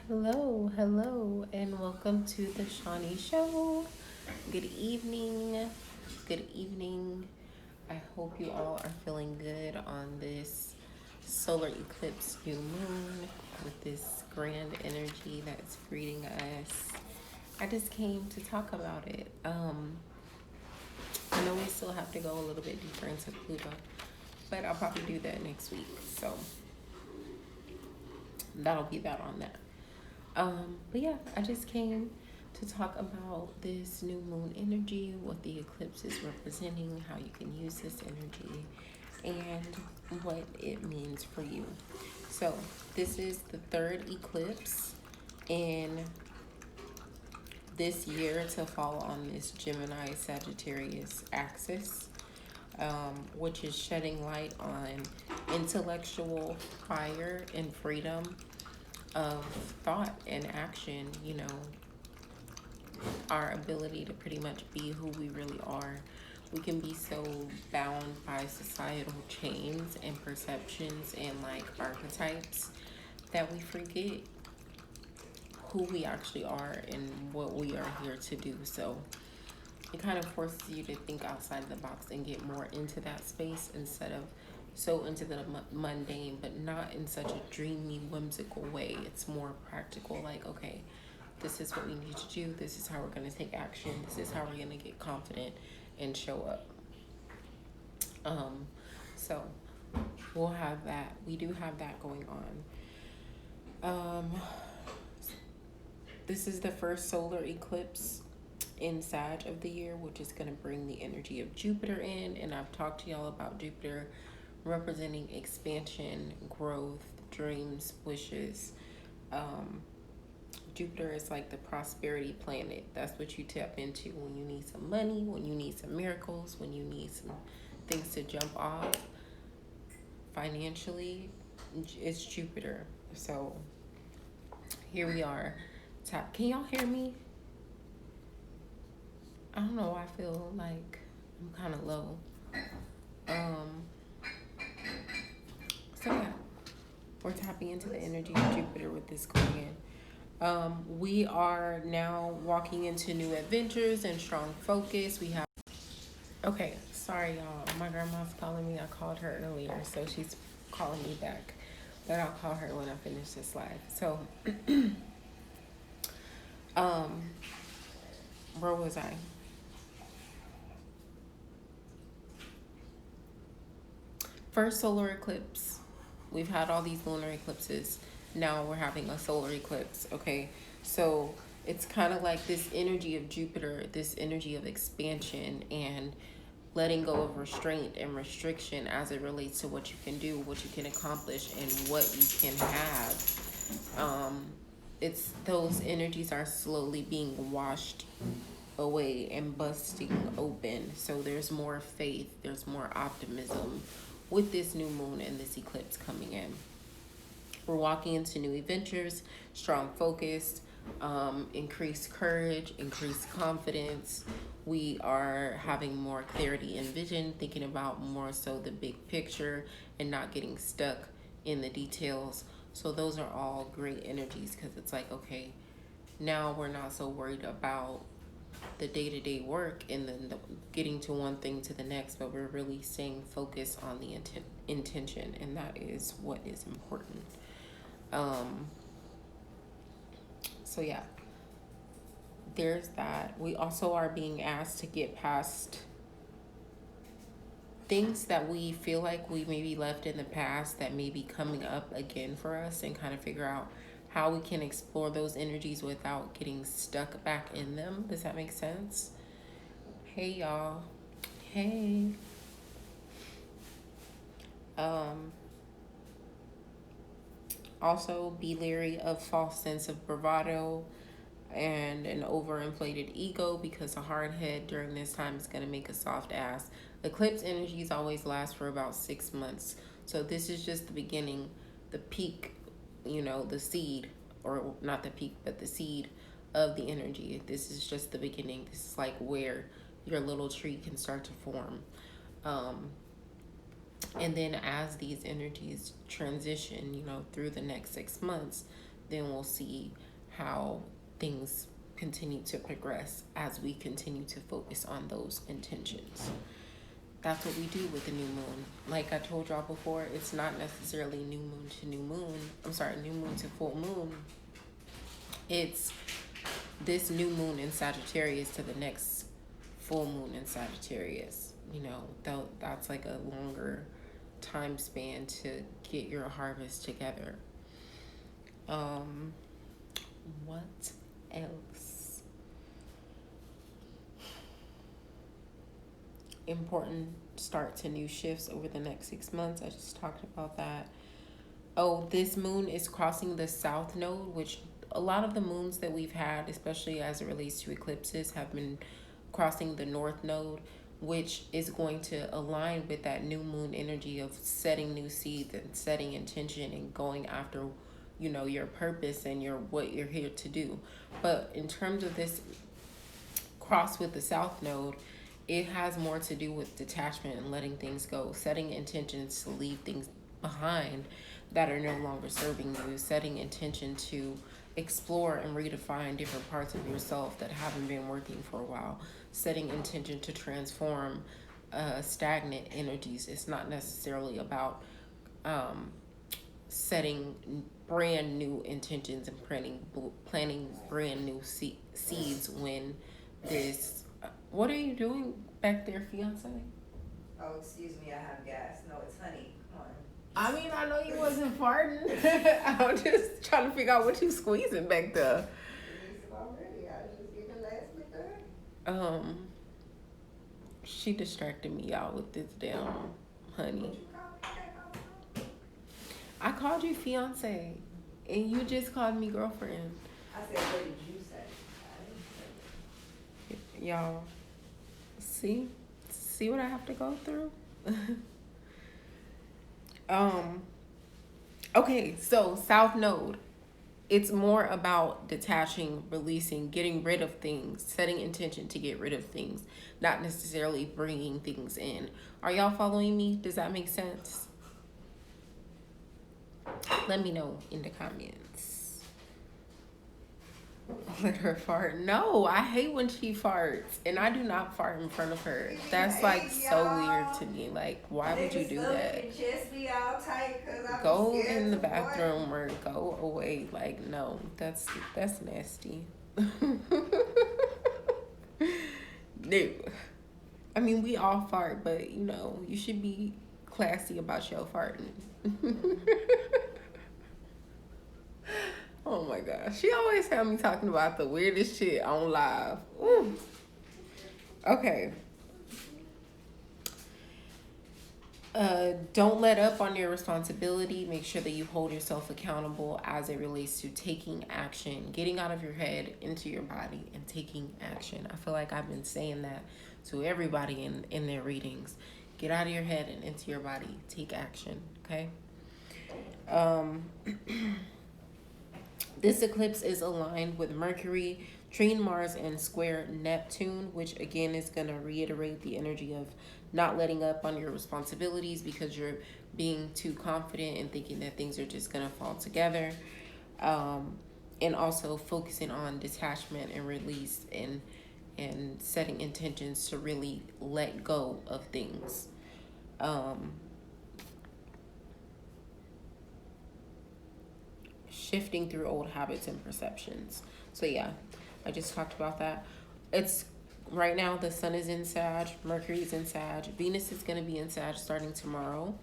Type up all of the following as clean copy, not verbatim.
Hello, and welcome to the Shawnee Show. Good evening. Good evening. I hope you all are feeling good on this solar eclipse new moon with this grand energy that's greeting us. I just came to talk about it. I know we still have to go a little bit deeper into Pluto, but I'll probably do that next week. So that'll be that on that. But yeah, I just came to talk about this new moon energy, what the eclipse is representing, how you can use this energy, and what it means for you. So, this is the third eclipse in this year to fall on this Gemini Sagittarius axis, which is shedding light on intellectual fire and freedom of thought and action, our ability to pretty much be who we really are. We can be so bound by societal chains and perceptions and like archetypes that we forget who we actually are and what we are here to do. So it kind of forces you to think outside the box and get more into that space instead of so into the mundane, but not in such a dreamy, whimsical way. It's more practical, like, okay, this is what we need to do. This is how we're going to take action. This is how we're going to get confident and show up. So we'll have that. We do have that going on. This is the first solar eclipse in Sag of the year, which is going to bring the energy of Jupiter in. And I've talked to y'all about Jupiter representing expansion, growth, dreams, wishes. Jupiter is like the prosperity planet. That's what you tap into when you need some money, when you need some miracles, when you need some things to jump off financially. It's Jupiter. So here we are. Can y'all hear me? I don't know. I feel like I'm kind of low. So yeah, we're tapping into the energy of Jupiter with this going in. We are now walking into new adventures and strong focus. We have. Okay, sorry y'all. My grandma's calling me. I called her earlier, so she's calling me back. But I'll call her when I finish this live. So, where was I? First solar eclipse. We've had all these lunar eclipses. Now we're having a solar eclipse. Okay, so it's kind of like this energy of Jupiter, this energy of expansion and letting go of restraint and restriction as it relates to what you can do, what you can accomplish, and what you can have. It's those energies are slowly being washed away and busting open. So there's more faith, there's more optimism with this new moon and this eclipse coming in. We're walking into new adventures, strong focus, increased courage, increased confidence. We are having more clarity and vision, thinking about more so the big picture and not getting stuck in the details. So those are all great energies because it's like, okay, now we're not so worried about the day-to-day work and then getting to one thing to the next, but we're really staying focused on the intention, and that is what is important. So yeah, there's that. We also are being asked to get past things that we feel like we maybe left in the past that may be coming up again for us, and kind of figure out how we can explore those energies without getting stuck back in them. Does that make sense? Hey y'all. Hey. Also be leery of false sense of bravado and an overinflated ego, because a hard head during this time is going to make a soft ass. Eclipse energies always last for about 6 months. So this is just the beginning, the peak, the seed, or not the peak, but the seed of the energy. This is just the beginning. This is like where your little tree can start to form. And then as these energies transition, through the next 6 months, then we'll see how things continue to progress as we continue to focus on those intentions. That's what we do with the new moon. Like I told y'all before, it's not necessarily new moon to new moon. I'm sorry, new moon to full moon. It's this new moon in Sagittarius to the next full moon in Sagittarius. You know, that's like a longer time span to get your harvest together. What else? Important start to new shifts over the next 6 months. I just talked about that. Oh, this moon is crossing the south node, which a lot of the moons that we've had, especially as it relates to eclipses, have been crossing the north node, which is going to align with that new moon energy of setting new seeds and setting intention and going after, you know, your purpose and your what you're here to do. But in terms of this cross with the south node, it has more to do with detachment and letting things go, setting intentions to leave things behind that are no longer serving you, setting intention to explore and redefine different parts of yourself that haven't been working for a while, setting intention to transform stagnant energies. It's not necessarily about setting brand new intentions and planting brand new seeds when this. What are you doing back there, fiance? Oh, excuse me, I have gas. No, it's honey. Come on. I mean, I know you wasn't farting. I'm just trying to figure out what you squeezing back there. Already, I was just giving last week. She distracted me out with this damn honey. I called you fiance, and you just called me girlfriend. I said, what did you say? Y'all, see what I have to go through? Okay, so South Node, it's more about detaching, releasing, getting rid of things, setting intention to get rid of things, not necessarily bringing things in. Are y'all following me? Does that make sense? Let me know in the comments. Let her fart. No, I hate when she farts, and I do not fart in front of her. That's like so weird to me. Like, why would you do that? Just be all tight go in the bathroom or go away. Like, no, that's nasty. No, I mean, we all fart, but you know, you should be classy about your farting. Oh my gosh. She always had me talking about the weirdest shit on live. Ooh. Okay. Don't let up on your responsibility. Make sure that you hold yourself accountable as it relates to taking action, getting out of your head into your body and taking action. I feel like I've been saying that to everybody in their readings. Get out of your head and into your body. Take action. Okay. This eclipse is aligned with Mercury, trine Mars, and square Neptune, which again is going to reiterate the energy of not letting up on your responsibilities because you're being too confident and thinking that things are just going to fall together. And also focusing on detachment and release and setting intentions to really let go of things. Shifting through old habits and perceptions. So yeah, I just talked about that. It's right now the sun is in Sag, Mercury is in Sag, Venus is going to be in Sag starting tomorrow,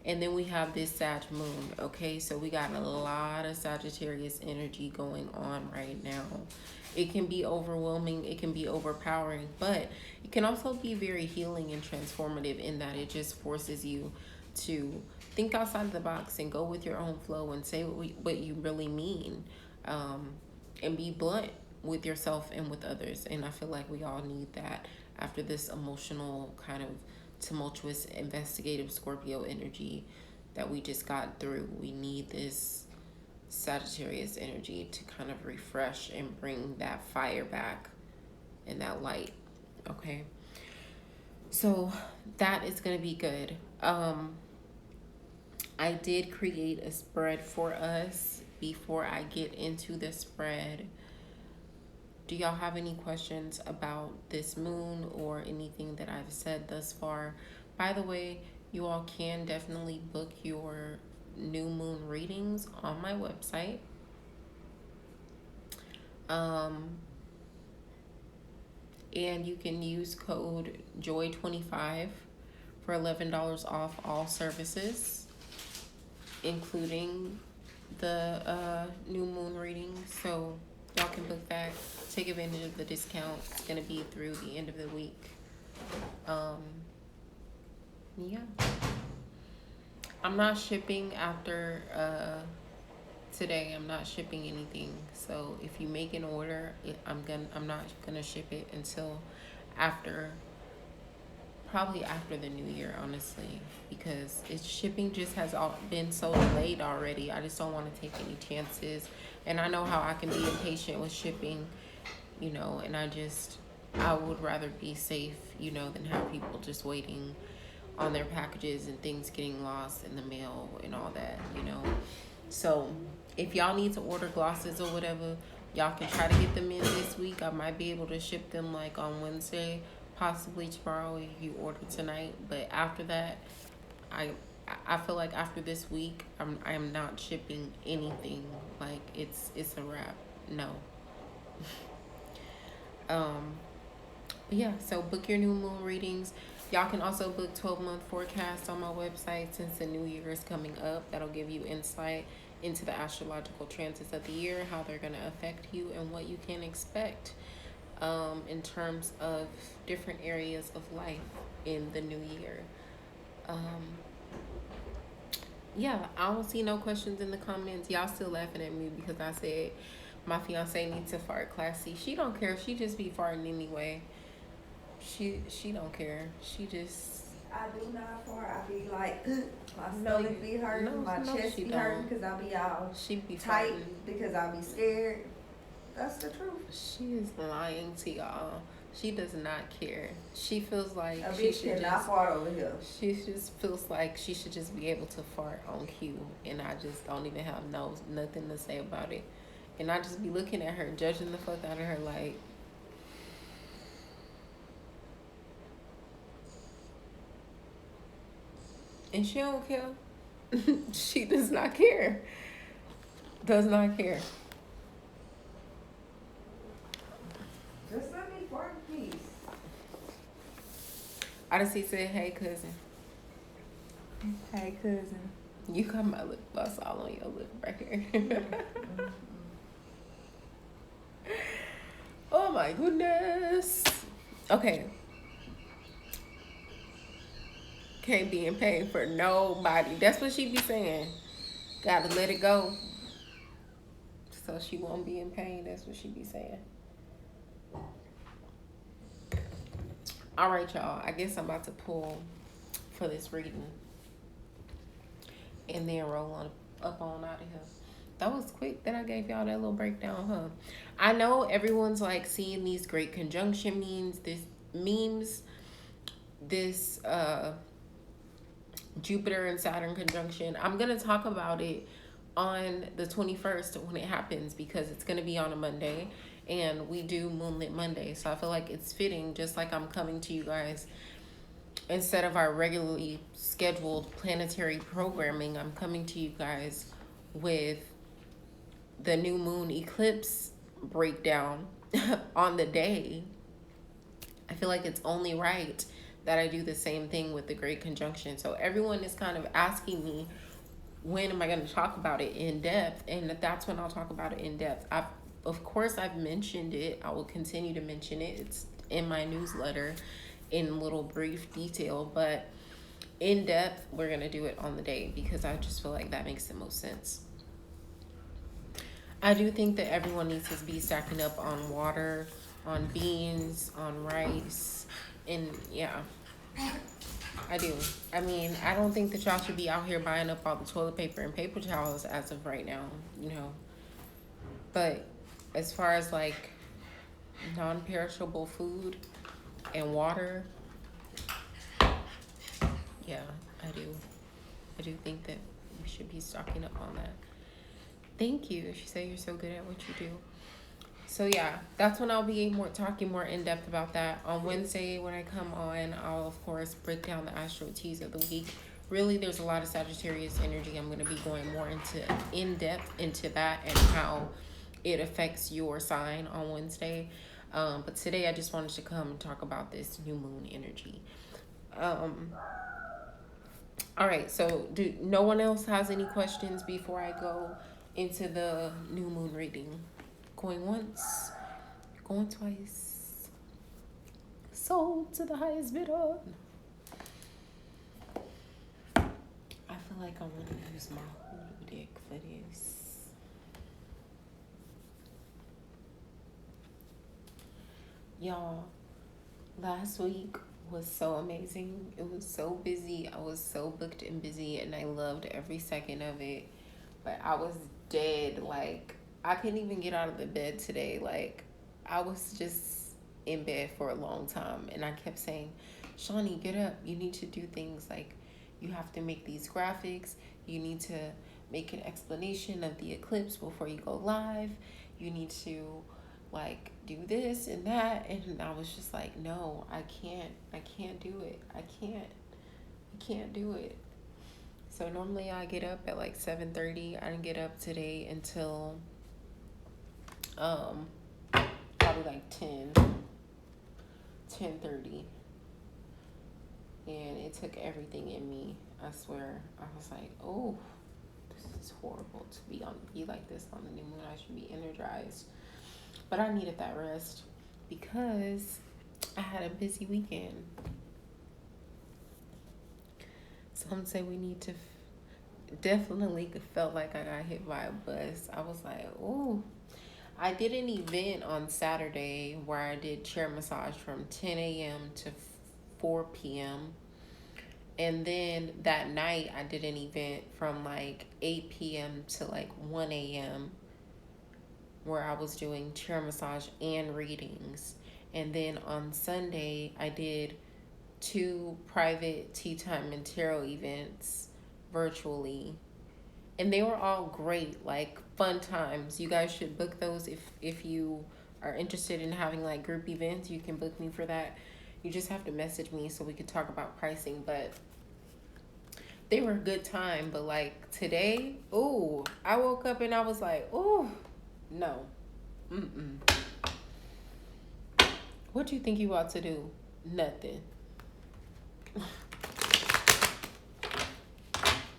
and then we have this Sag moon. Okay, so we got a lot of Sagittarius energy going on right now. It can be overwhelming, it can be overpowering, but it can also be very healing and transformative in that it just forces you to think outside the box and go with your own flow and say what you really mean, and be blunt with yourself and with others. And I feel like we all need that after this emotional kind of tumultuous investigative Scorpio energy that we just got through. We need this Sagittarius energy to kind of refresh and bring that fire back and that light. Okay, so that is going to be good. I did create a spread for us before I get into the spread, do y'all have any questions about this moon or anything that I've said thus far? By the way, you all can definitely book your new moon readings on my website. And you can use code JOY25 for $11 off all services, including the new moon readings. So y'all can book that. Take advantage of the discount. It's gonna be through the end of the week. Yeah. I'm not shipping after today. I'm not shipping anything. So if you make an order, I'm not gonna ship it until probably after the new year, honestly, because it's shipping just has been so delayed already. I just don't want to take any chances, and I know how I can be impatient with shipping, and I would rather be safe, than have people just waiting on their packages and things getting lost in the mail and all that. So if y'all need to order glosses or whatever, y'all can try to get them in this week. I might be able to ship them like on Wednesday, possibly tomorrow if you order tonight. But after that, I feel like after this week, I am not shipping anything. Like it's a wrap. No. But yeah, so book your new moon readings. Y'all can also book 12-month forecasts on my website since the new year is coming up. That'll give you insight into the astrological transits of the year, how they're going to affect you, and what you can expect in terms of different areas of life in the new year. Yeah, I don't see no questions in the comments. Y'all still laughing at me because I said my fiance needs to fart classy. She don't care. She just be farting anyway. She don't care. She just... I do not fart. I be like, my stomach be hurting, my chest be hurting because I be all she be tight farting. because I be scared. That's the truth. She is lying to y'all. She does not care. She feels like a she bitch should cannot just fart over here. She just feels like she should just be able to fart on cue, and I just don't even have nothing to say about it. And I just be looking at her, judging the fuck out of her, like. And she don't care. She does not care. Does not care. Just let me fart in peace. Odyssey said, "Hey, cousin." Hey, cousin. You got my lip gloss all on your lip right here. Oh my goodness. Okay. Can't be in pain for nobody. That's what she be saying. Gotta let it go. So she won't be in pain. That's what she be saying. All right, y'all. I guess I'm about to pull for this reading. And then roll on up on out of here. That was quick that I gave y'all that little breakdown, huh? I know everyone's like seeing these great conjunction memes. This Jupiter and Saturn conjunction. I'm going to talk about it on the 21st when it happens because it's going to be on a Monday and we do Moonlit Monday. So I feel like it's fitting, just like I'm coming to you guys instead of our regularly scheduled planetary programming. I'm coming to you guys with the new moon eclipse breakdown on the day. I feel like it's only right that I do the same thing with the great conjunction. So everyone is kind of asking me, when am I going to talk about it in depth? And that's when I'll talk about it in depth. Of course, I've mentioned it. I will continue to mention it. It's in my newsletter in little brief detail, but in depth, we're going to do it on the day because I just feel like that makes the most sense. I do think that everyone needs to be stacking up on water, on beans, on rice, and yeah, I do. I mean, I don't think that y'all should be out here buying up all the toilet paper and paper towels as of right now, But as far as like non-perishable food and water, yeah, I do think that we should be stocking up on that. Thank you. She said you're so good at what you do. So yeah, that's when I'll be talking more in depth about that. On Wednesday when I come on, I'll of course break down the astro teas of the week. Really, there's a lot of Sagittarius energy. I'm going to be going more in depth into that and how it affects your sign on Wednesday. But today I just wanted to come and talk about this new moon energy. All right, so do no one else has any questions before I go into the new moon reading? Going once, going twice. Sold to the highest bidder. I feel like I want to use my hoodoo deck for this. Y'all, last week was so amazing. It was so busy. I was so booked and busy, and I loved every second of it. But I was dead. Like, I couldn't even get out of the bed today. Like, I was just in bed for a long time, and I kept saying, Shawnee, get up. You need to do things like you have to make these graphics. You need to make an explanation of the eclipse before you go live. You need to like do this and that, and I was just like, no, I can't do it. I can't do it. So normally I get up at like 7:30. I didn't get up today until probably like 10:30, and it took everything in me. I swear, I was like, oh, this is horrible to be like this on the new moon. I should be energized. But I needed that rest because I had a busy weekend. Some say we need to definitely felt like I got hit by a bus. I was like, oh. I did an event on Saturday where I did chair massage from 10 a.m. to 4 p.m. And then that night I did an event from like 8 p.m. to like 1 a.m. where I was doing chair massage and readings. And then on Sunday, I did 2 private tea time and tarot events virtually. And they were all great, like fun times. You guys should book those if you are interested in having like group events. You can book me for that. You just have to message me so we could talk about pricing. But they were a good time. But like today, ooh, I woke up and I was like, ooh, no. Mm-mm. What do you think you ought to do? Nothing.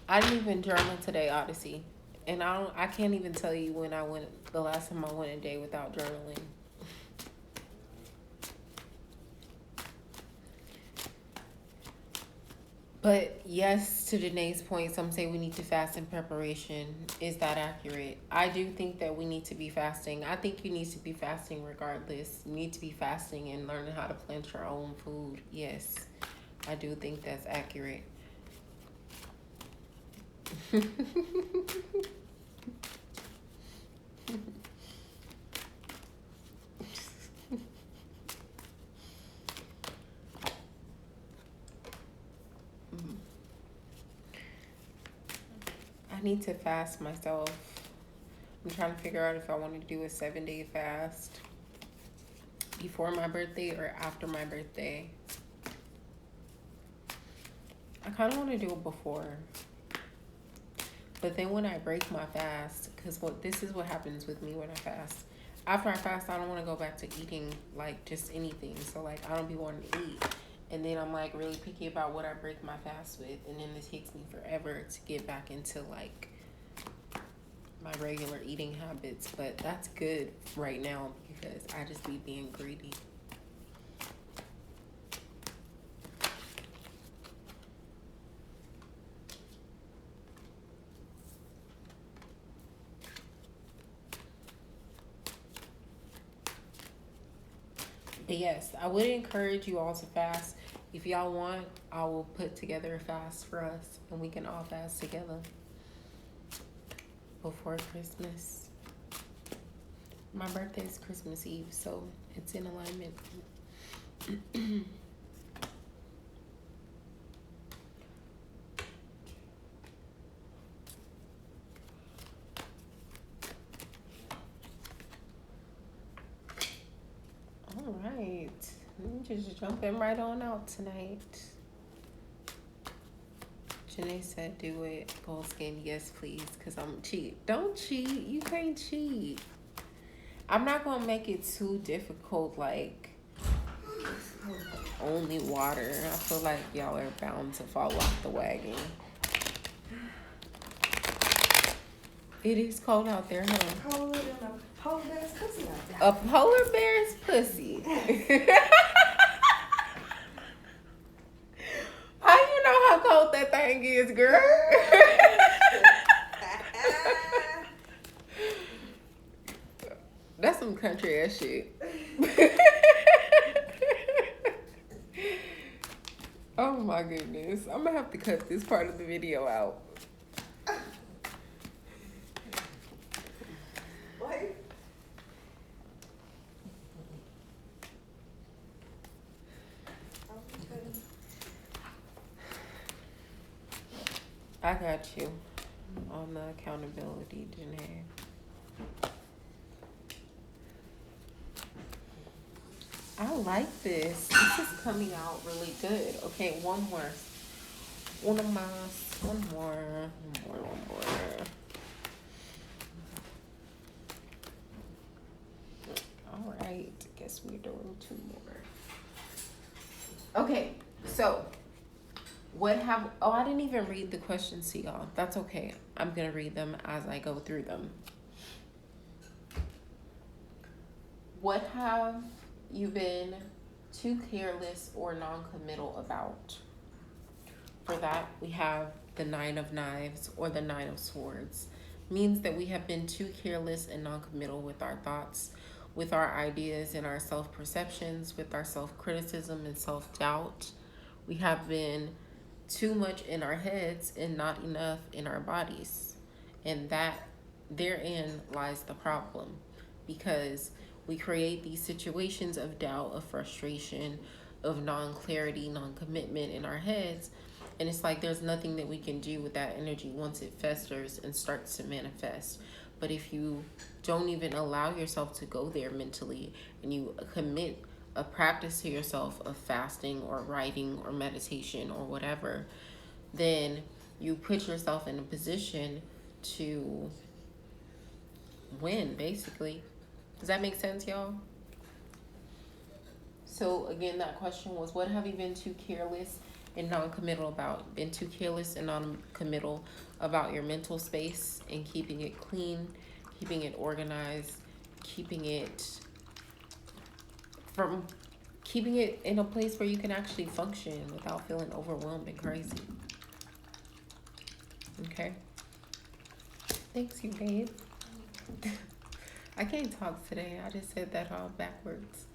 I didn't even journal today, Odyssey. And I can't even tell you when the last time I went a day without journaling. But yes, to Danae's point, some say we need to fast in preparation. Is that accurate? I do think that we need to be fasting. I think you need to be fasting regardless. You need to be fasting and learning how to plant your own food. Yes, I do think that's accurate. I need to fast myself. I'm trying to figure out if I want to do a 7-day fast before my birthday or after my birthday. I kind of want to do it before. But then when I break my fast, because this is what happens with me when I fast. After I fast, I don't want to go back to eating like just anything. So like I don't be wanting to eat. And then I'm like really picky about what I break my fast with. And then it takes me forever to get back into like my regular eating habits. But that's good right now because I just be being greedy. But yes, I would encourage you all to fast. If y'all want, I will put together a fast for us and we can all fast together before Christmas. My birthday is Christmas Eve, so it's in alignment. just jumping right on out tonight. Janae said, do it. Gold skin, yes, please, because I'm cheat. Don't cheat. You can't cheat. I'm not going to make it too difficult, like only water. I feel like y'all are bound to fall off the wagon. It is cold out there, huh? Colder than a polar bear's pussy out there. A polar bear's pussy. How you know how cold that thing is, girl? That's some country ass shit. Oh my goodness. I'm gonna have to cut this part of the video out. What? I got you on the accountability, Janae. I like this. This is coming out really good. Okay, one more. One more. All right, guess we're doing 2 more. Okay, so I didn't even read the questions to y'all. That's okay. I'm gonna read them as I go through them. What have you been too careless or non-committal about? For that, we have the 9 of Knives or the 9 of Swords. Means that we have been too careless and non-committal with our thoughts, with our ideas and our self-perceptions, with our self-criticism and self-doubt. We have been too much in our heads and not enough in our bodies. And that therein lies the problem, because we create these situations of doubt, of frustration, of non-clarity, non-commitment in our heads. And it's like there's nothing that we can do with that energy once it festers and starts to manifest. But if you don't even allow yourself to go there mentally, and you commit a practice to yourself of fasting or writing or meditation or whatever, then you put yourself in a position to win, basically. Does that make sense, y'all? So again, that question was, what have you been too careless and non-committal about? Been too careless and non-committal about your mental space and keeping it clean, keeping it organized, keeping it in a place where you can actually function without feeling overwhelmed and crazy. Okay. Thanks, you babe. I can't talk today. I just said that all backwards.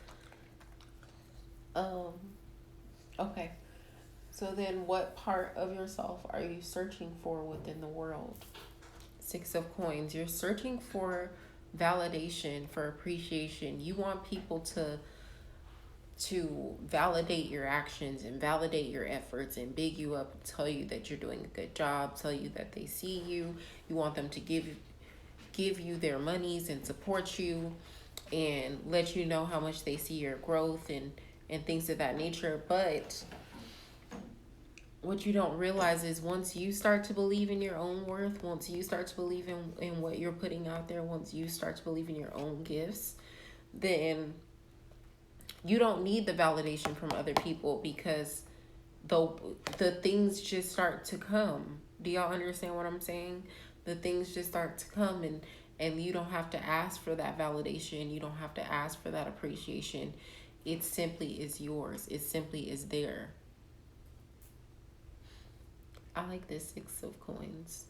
Okay. So then what part of yourself are you searching for within the world? 6 of Coins. You're searching for validation, for appreciation. You want people to validate your actions and validate your efforts and big you up, tell you that you're doing a good job, tell you that they see you. You want them to give you their monies and support you and let you know how much they see your growth and things of that nature. But what you don't realize is once you start to believe in your own worth, once you start to believe in what you're putting out there, once you start to believe in your own gifts, then you don't need the validation from other people, because the things just start to come. Do y'all understand what I'm saying? The things just start to come, and you don't have to ask for that validation. You don't have to ask for that appreciation. It simply is yours. It simply is there. I like this 6 of Coins.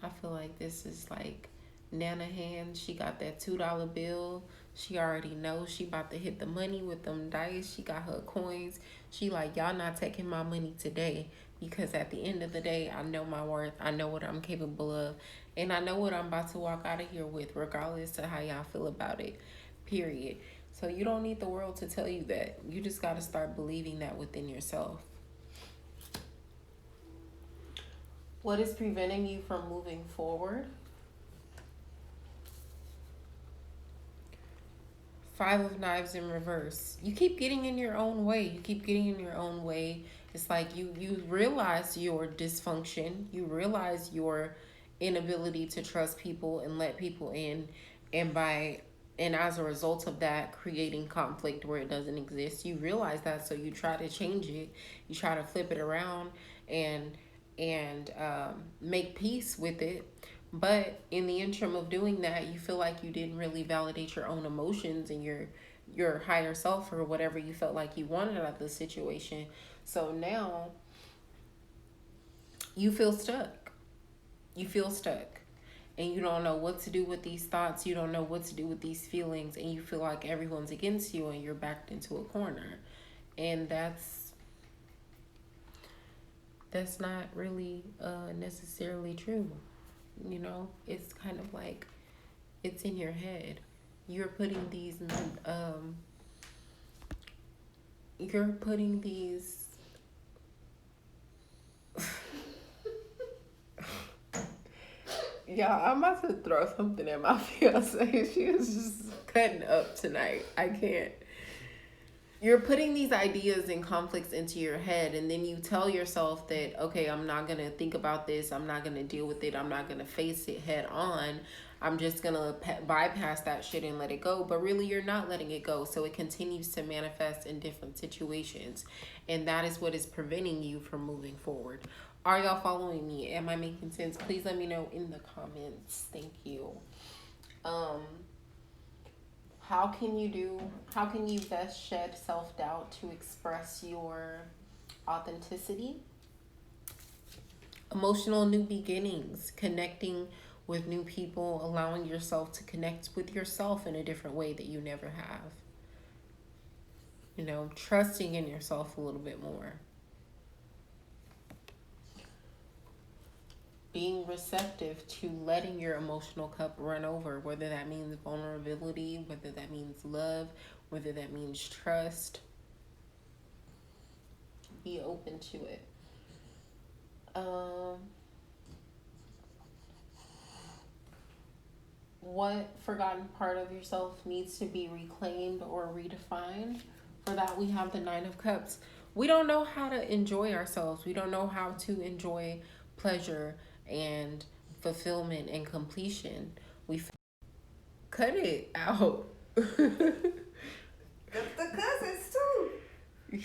I feel like this is like Nana hand. She got that $2 bill. She already knows she about to hit the money with them dice. She got her coins. She like, y'all not taking my money today, because at the end of the day, I know my worth. I know what I'm capable of. And I know what I'm about to walk out of here with, regardless to how y'all feel about it, period. So you don't need the world to tell you that. You just got to start believing that within yourself. What is preventing you from moving forward? Five of Knives in reverse. You keep getting in your own way. You keep getting in your own way. It's like you realize your dysfunction. You realize your inability to trust people and let people in, and by and as a result of that, creating conflict where it doesn't exist. You realize that, so you try to change it. You try to flip it around and make peace with it. But in the interim of doing that, you feel like you didn't really validate your own emotions and your higher self or whatever you felt like you wanted out of the situation. So now you feel stuck. You feel stuck. And you don't know what to do with these thoughts. You don't know what to do with these feelings. And you feel like everyone's against you and you're backed into a corner. And that's not really necessarily true. You know, it's kind of like it's in your head. You're putting these you're putting these yeah, I'm about to throw something at my fiance. She is just cutting up tonight. I can't. You're putting these ideas and conflicts into your head, and then you tell yourself that, okay, I'm not going to think about this. I'm not going to deal with it. I'm not going to face it head on. I'm just going to bypass that shit and let it go. But really, you're not letting it go. So it continues to manifest in different situations. And that is what is preventing you from moving forward. Are y'all following me? Am I making sense? Please let me know in the comments. Thank you. How can you best shed self-doubt to express your authenticity? Emotional new beginnings, connecting with new people, allowing yourself to connect with yourself in a different way that you never have. You know, trusting in yourself a little bit more. Being receptive to letting your emotional cup run over, whether that means vulnerability, whether that means love, whether that means trust. Be open to it. What forgotten part of yourself needs to be reclaimed or redefined? For that, we have the Nine of Cups. We don't know how to enjoy ourselves. We don't know how to enjoy pleasure and fulfillment and completion. We cut it out. The cousins too.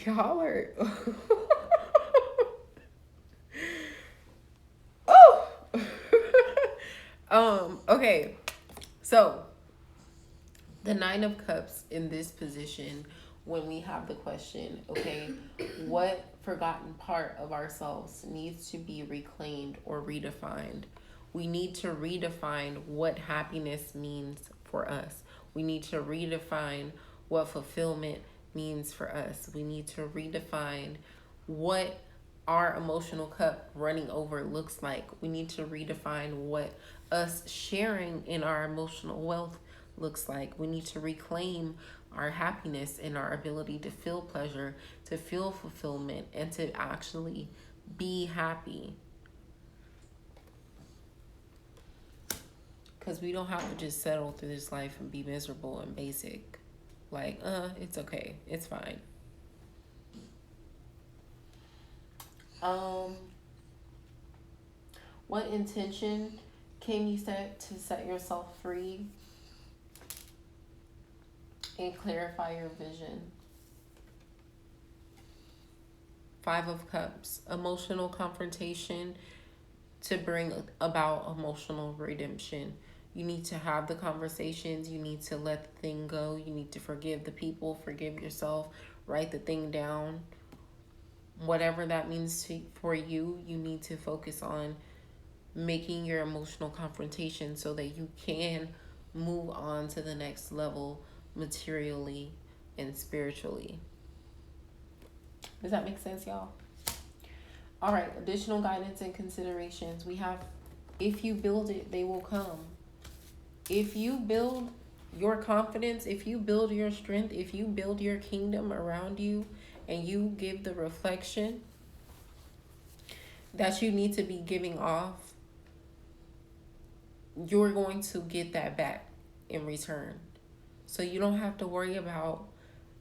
Y'all are. Oh. Okay. So, the Nine of Cups in this position, when we have the question, okay, what forgotten part of ourselves needs to be reclaimed or redefined? We need to redefine what happiness means for us. We need to redefine what fulfillment means for us. We need to redefine what our emotional cup running over looks like. We need to redefine what us sharing in our emotional wealth looks like. We need to reclaim our happiness and our ability to feel pleasure, to feel fulfillment, and to actually be happy. Because we don't have to just settle through this life and be miserable and basic. Like, it's okay. It's fine. What intention can you set to set yourself free and clarify your vision? Five of Cups, emotional confrontation to bring about emotional redemption. You need to have the conversations. You need to let the thing go. You need to forgive the people, forgive yourself, write the thing down. Whatever that means for you, you need to focus on making your emotional confrontation so that you can move on to the next level materially and spiritually. Does that make sense, y'all? All right, additional guidance and considerations. We have, if you build it, they will come. If you build your confidence, if you build your strength, if you build your kingdom around you, and you give the reflection that you need to be giving off, you're going to get that back in return. So you don't have to worry about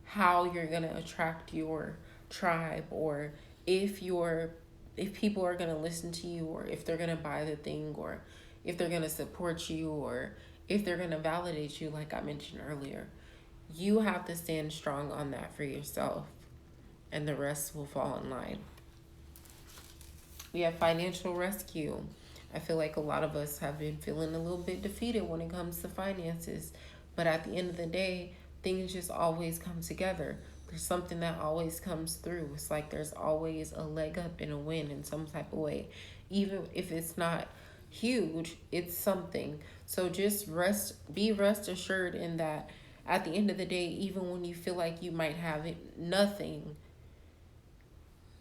how you're going to attract your tribe, or if you're if people are going to listen to you, or if they're going to buy the thing, or if they're going to support you, or if they're going to validate you, like I mentioned earlier. You have to stand strong on that for yourself, and the rest will fall in line. We have financial rescue. I feel like a lot of us have been feeling a little bit defeated when it comes to finances. But at the end of the day, things just always come together. There's something that always comes through. It's like there's always a leg up and a win in some type of way. Even if it's not huge, it's something. So just be rest assured in that at the end of the day, even when you feel like you might have nothing,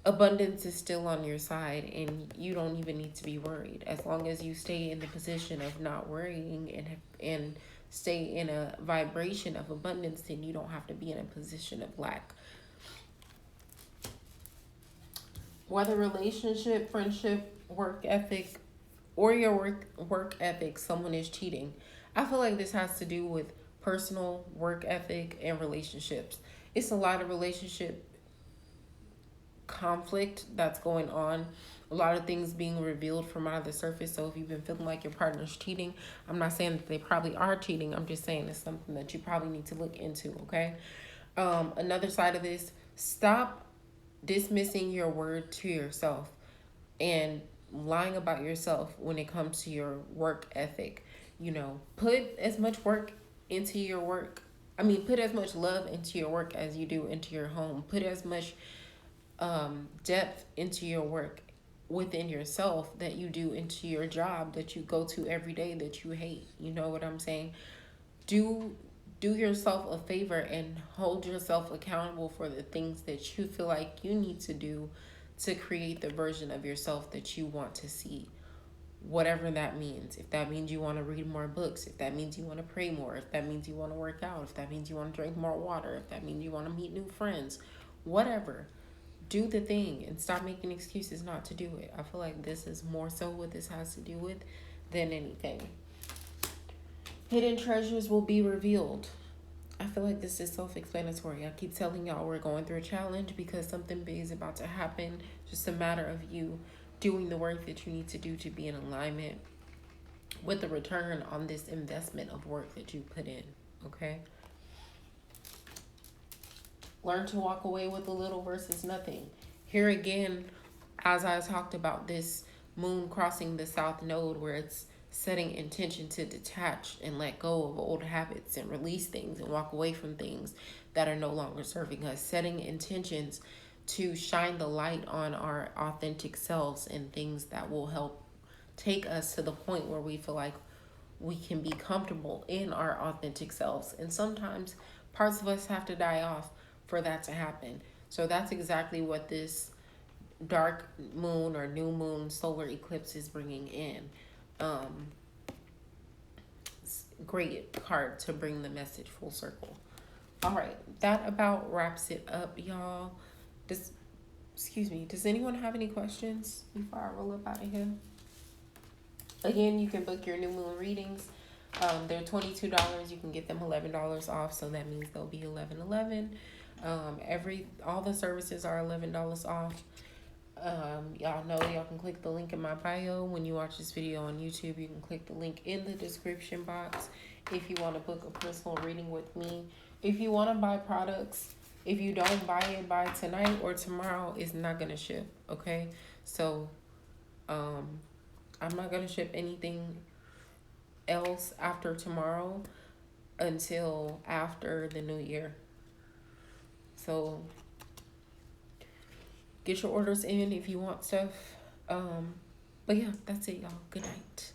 abundance is still on your side, and you don't even need to be worried. As long as you stay in the position of not worrying and stay in a vibration of abundance, then you don't have to be in a position of lack. Whether relationship, friendship, work ethic, or your work ethic, someone is cheating. I feel like this has to do with personal work ethic and relationships. It's a lot of relationship conflict that's going on, a lot of things being revealed from out of the surface. So if you've been feeling like your partner's cheating, I'm not saying that they probably are cheating, I'm just saying it's something that you probably need to look into. Okay. Another side of this, stop dismissing your word to yourself and lying about yourself when it comes to your work ethic. Put as much work into your work. Put as much love into your work as you do into your home. Put as much depth into your work within yourself that you do into your job that you go to every day that you hate. You know what I'm saying? Do yourself a favor and hold yourself accountable for the things that you feel like you need to do to create the version of yourself that you want to see. Whatever that means. If that means you want to read more books, if that means you want to pray more, if that means you want to work out, if that means you want to drink more water, if that means you want to meet new friends, whatever. Do the thing and stop making excuses not to do it. I feel like this is more so what this has to do with than anything. Hidden treasures will be revealed. I feel like this is self-explanatory. I keep telling y'all we're going through a challenge because something big is about to happen. Just a matter of you doing the work that you need to do to be in alignment with the return on this investment of work that you put in. Okay? Learn to walk away with a little versus nothing. Here again, as I talked about this moon crossing the south node, where it's setting intention to detach and let go of old habits and release things and walk away from things that are no longer serving us. Setting intentions to shine the light on our authentic selves and things that will help take us to the point where we feel like we can be comfortable in our authentic selves. And sometimes parts of us have to die off for that to happen. So that's exactly what this dark moon or new moon solar eclipse is bringing in. Great card to bring the message full circle. All right, that about wraps it up, y'all. Does anyone have any questions before I roll up out of here? Again, you can book your new moon readings. They're $22. You can get them $11 off, so that means they'll be $11.11. All the services are $11 off. Y'all know y'all can click the link in my bio. When you watch this video on YouTube, you can click the link in the description box if you want to book a personal reading with me. If you want to buy products, if you don't buy it by tonight or tomorrow, it's not gonna ship. Okay, so I'm not gonna ship anything else after tomorrow until after the new year. So get your orders in if you want stuff. But yeah, that's it, y'all. Good night.